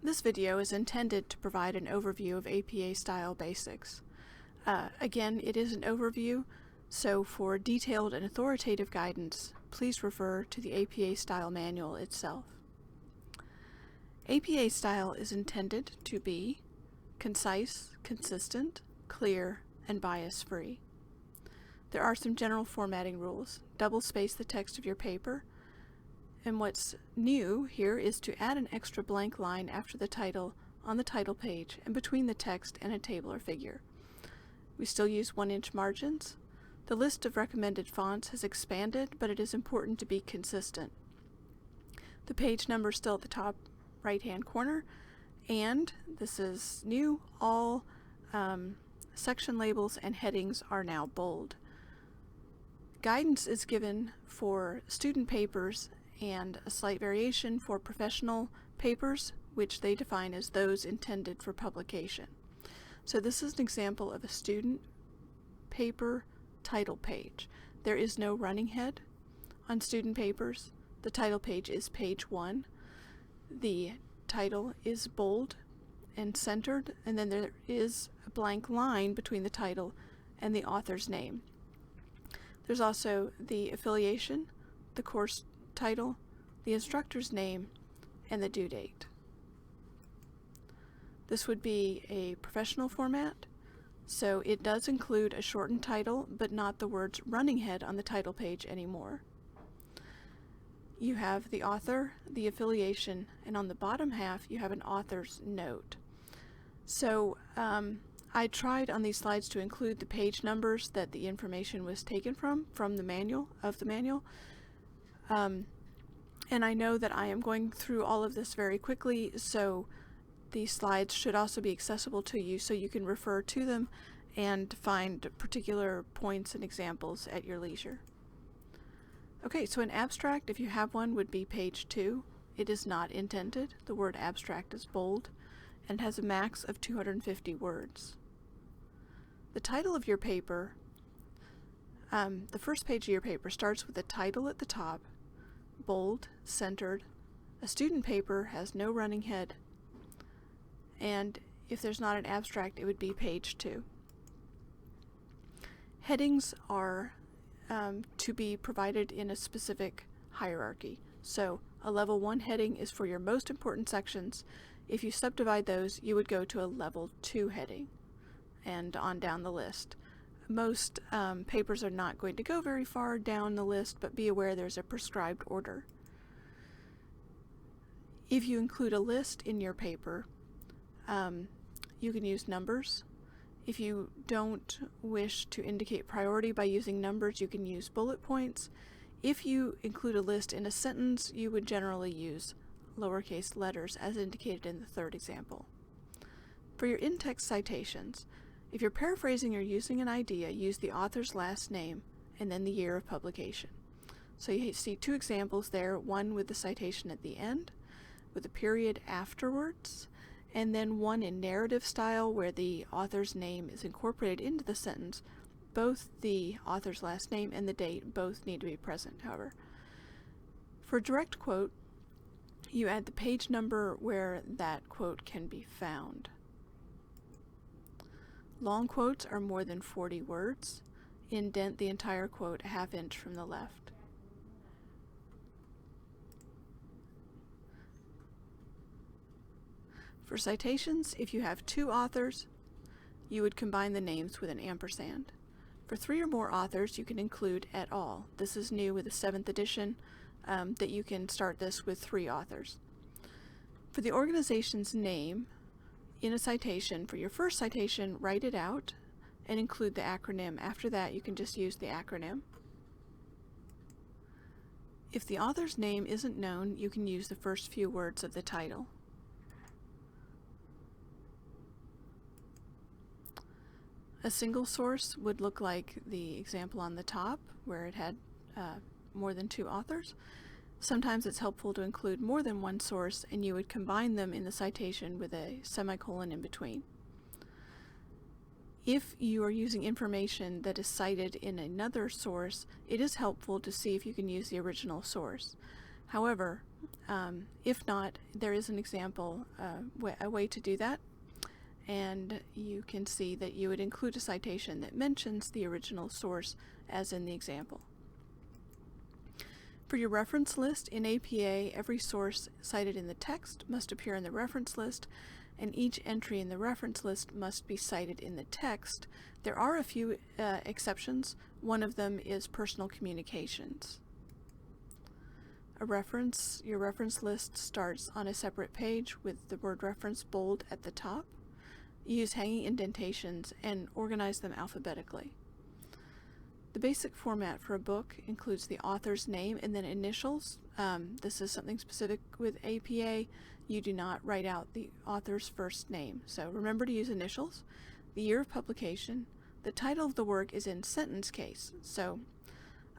This video is intended to provide an overview of APA-style basics. Again, it is an overview, so for detailed and authoritative guidance, please refer to the APA-style manual itself. APA-style is intended to be concise, consistent, clear, and bias-free. There are some general formatting rules. Double space the text of your paper. And what's new here is to add an extra blank line after the title on the title page and between the text and a table or figure. We still use 1-inch margins. The list of recommended fonts has expanded, but it is important to be consistent. The page number is still at the top right-hand corner, and this is new, all section labels and headings are now bold. Guidance is given for student papers and a slight variation for professional papers, which they define as those intended for publication. So this is an example of a student paper title page. There is no running head on student papers. The title page is page 1. The title is bold and centered, and then there is a blank line between the title and the author's name. There's also the affiliation, the course title, the instructor's name, and the due date. This would be a professional format, so it does include a shortened title, but not the words running head on the title page anymore. You have the author, the affiliation, and on the bottom half you have an author's note. So I tried on these slides to include the page numbers that the information was taken from the manual, and I know that I am going through all of this very quickly, so these slides should also be accessible to you so you can refer to them and find particular points and examples at your leisure. Okay, so an abstract, if you have one, would be page 2. It is not indented. The word abstract is bold and has a max of 250 words. The title of your paper, the first page of your paper starts with a title at the top, bold, centered. A student paper has no running head, and if there's not an abstract, it would be page 2. Headings are to be provided in a specific hierarchy. So a level 1 heading is for your most important sections. If you subdivide those, you would go to a level 2 heading and on down the list. Most papers are not going to go very far down the list, but be aware there's a prescribed order. If you include a list in your paper, you can use numbers. If you don't wish to indicate priority by using numbers, you can use bullet points. If you include a list in a sentence, you would generally use lowercase letters as indicated in the third example. For your in-text citations, if you're paraphrasing or using an idea, use the author's last name and then the year of publication. So you see 2 examples there, one with the citation at the end, with a period afterwards, and then one in narrative style where the author's name is incorporated into the sentence. Both the author's last name and the date both need to be present, however. For direct quote, you add the page number where that quote can be found. Long quotes are more than 40 words. Indent the entire quote a ½ inch from the left. For citations, if you have 2 authors, you would combine the names with an ampersand. For 3 or more authors, you can include et al. This is new with the 7th edition, that you can start this with 3 authors. For the organization's name, in a citation, for your first citation, write it out and include the acronym. After that, you can just use the acronym. If the author's name isn't known, you can use the first few words of the title. A single source would look like the example on the top, where it had more than 2 authors. Sometimes it's helpful to include more than one source, and you would combine them in the citation with a semicolon in between. If you are using information that is cited in another source, it is helpful to see if you can use the original source. However, if not, there is an example, a way to do that, and you can see that you would include a citation that mentions the original source as in the example. For your reference list in APA, every source cited in the text must appear in the reference list, and each entry in the reference list must be cited in the text. There are a few exceptions. One of them is personal communications. Your reference list starts on a separate page with the word reference bold at the top. Use hanging indentations and organize them alphabetically. The basic format for a book includes the author's name and then initials. This is something specific with APA. You do not write out the author's first name, so remember to use initials. The year of publication. The title of the work is in sentence case, so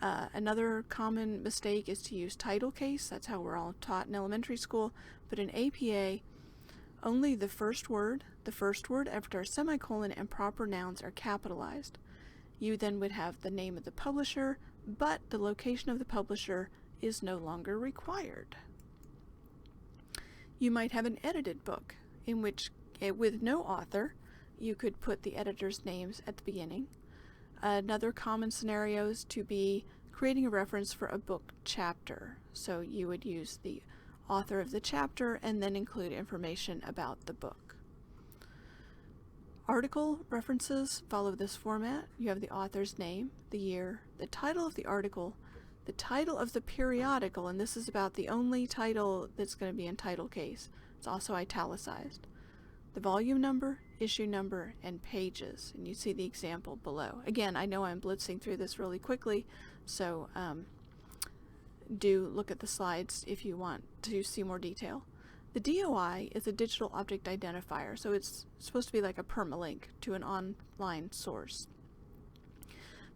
another common mistake is to use title case. That's how we're all taught in elementary school, but in APA, only the first word after a semicolon, and proper nouns are capitalized. You then would have the name of the publisher, but the location of the publisher is no longer required. You might have an edited book, in which, with no author, you could put the editor's names at the beginning. Another common scenario is to be creating a reference for a book chapter. So you would use the author of the chapter and then include information about the book. Article references follow this format. You have the author's name, the year, the title of the article, the title of the periodical, and this is about the only title that's going to be in title case. It's also italicized. The volume number, issue number, and pages, and you see the example below. Again, I know I'm blitzing through this really quickly, so do look at the slides if you want to see more detail. The DOI is a digital object identifier, so it's supposed to be like a permalink to an online source.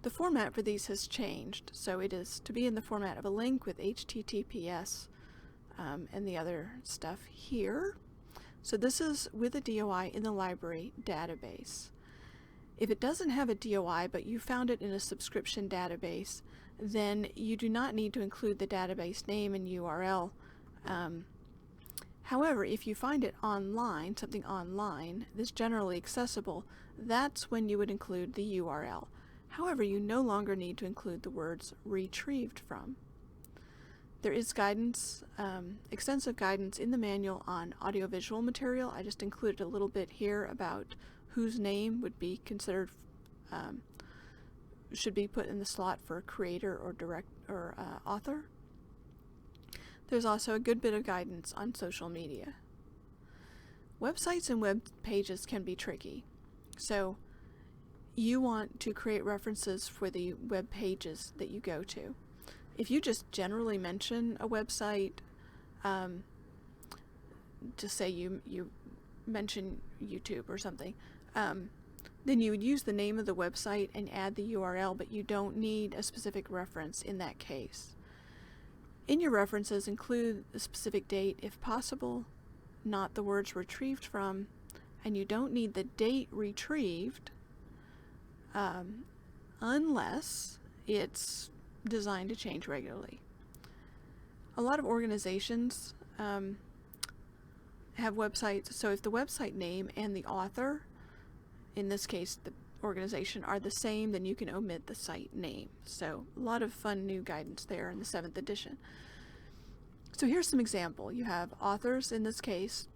The format for these has changed, so it is to be in the format of a link with HTTPS and the other stuff here. So this is with a DOI in the library database. If it doesn't have a DOI, but you found it in a subscription database, then you do not need to include the database name and URL. However, if you find it online, something online that's generally accessible, that's when you would include the URL. However, you no longer need to include the words retrieved from. There is guidance, extensive guidance in the manual on audiovisual material. I just included a little bit here about whose name would be considered, should be put in the slot for creator or author. There's also a good bit of guidance on social media. Websites and web pages can be tricky. So you want to create references for the web pages that you go to. If you just generally mention a website, just say you mention YouTube or something, then you would use the name of the website and add the URL, but you don't need a specific reference in that case. In your references, include the specific date if possible, not the words retrieved from, and you don't need the date retrieved unless it's designed to change regularly. A lot of organizations have websites, so if the website name and the author, in this case the organization, are the same, then you can omit the site name. So a lot of fun new guidance there in the 7th edition. So here's some example. You have authors, in this case,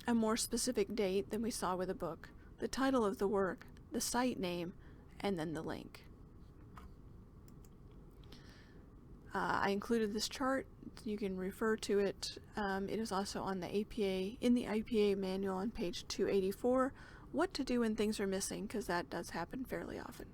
a more specific date than we saw with a book, the title of the work, the site name, and then the link. I included this chart. You can refer to it. It is also on the in the APA manual on page 284. What to do when things are missing, because that does happen fairly often.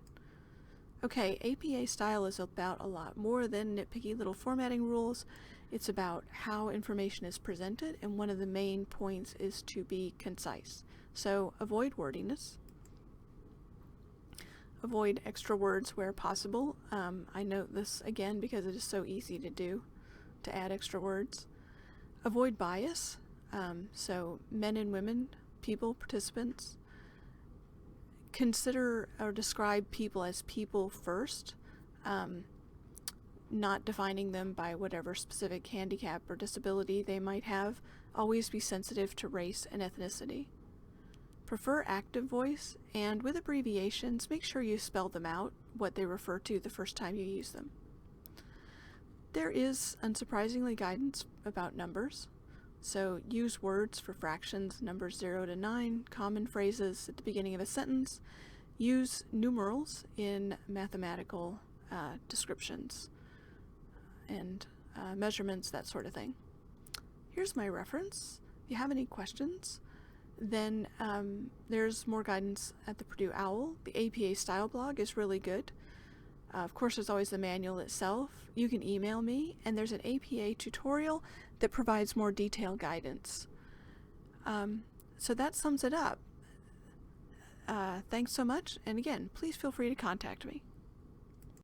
Okay, APA style is about a lot more than nitpicky little formatting rules. It's about how information is presented, and one of the main points is to be concise. So avoid wordiness. Avoid extra words where possible. I note this again because it is so easy to do, to add extra words. Avoid bias. So men and women, people, participants. Consider or describe people as people first. not defining them by whatever specific handicap or disability they might have. Always be sensitive to race and ethnicity. Prefer active voice, and with abbreviations, make sure you spell them out, what they refer to the first time you use them. There is, unsurprisingly, guidance about numbers. So use words for fractions, numbers 0 to 9, common phrases at the beginning of a sentence. Use numerals in mathematical descriptions and measurements, that sort of thing. Here's my reference. If you have any questions, then there's more guidance at the Purdue OWL. The APA style blog is really good. Of course, there's always the manual itself. You can email me, and there's an APA tutorial that provides more detailed guidance. So that sums it up. Thanks so much, and again, please feel free to contact me.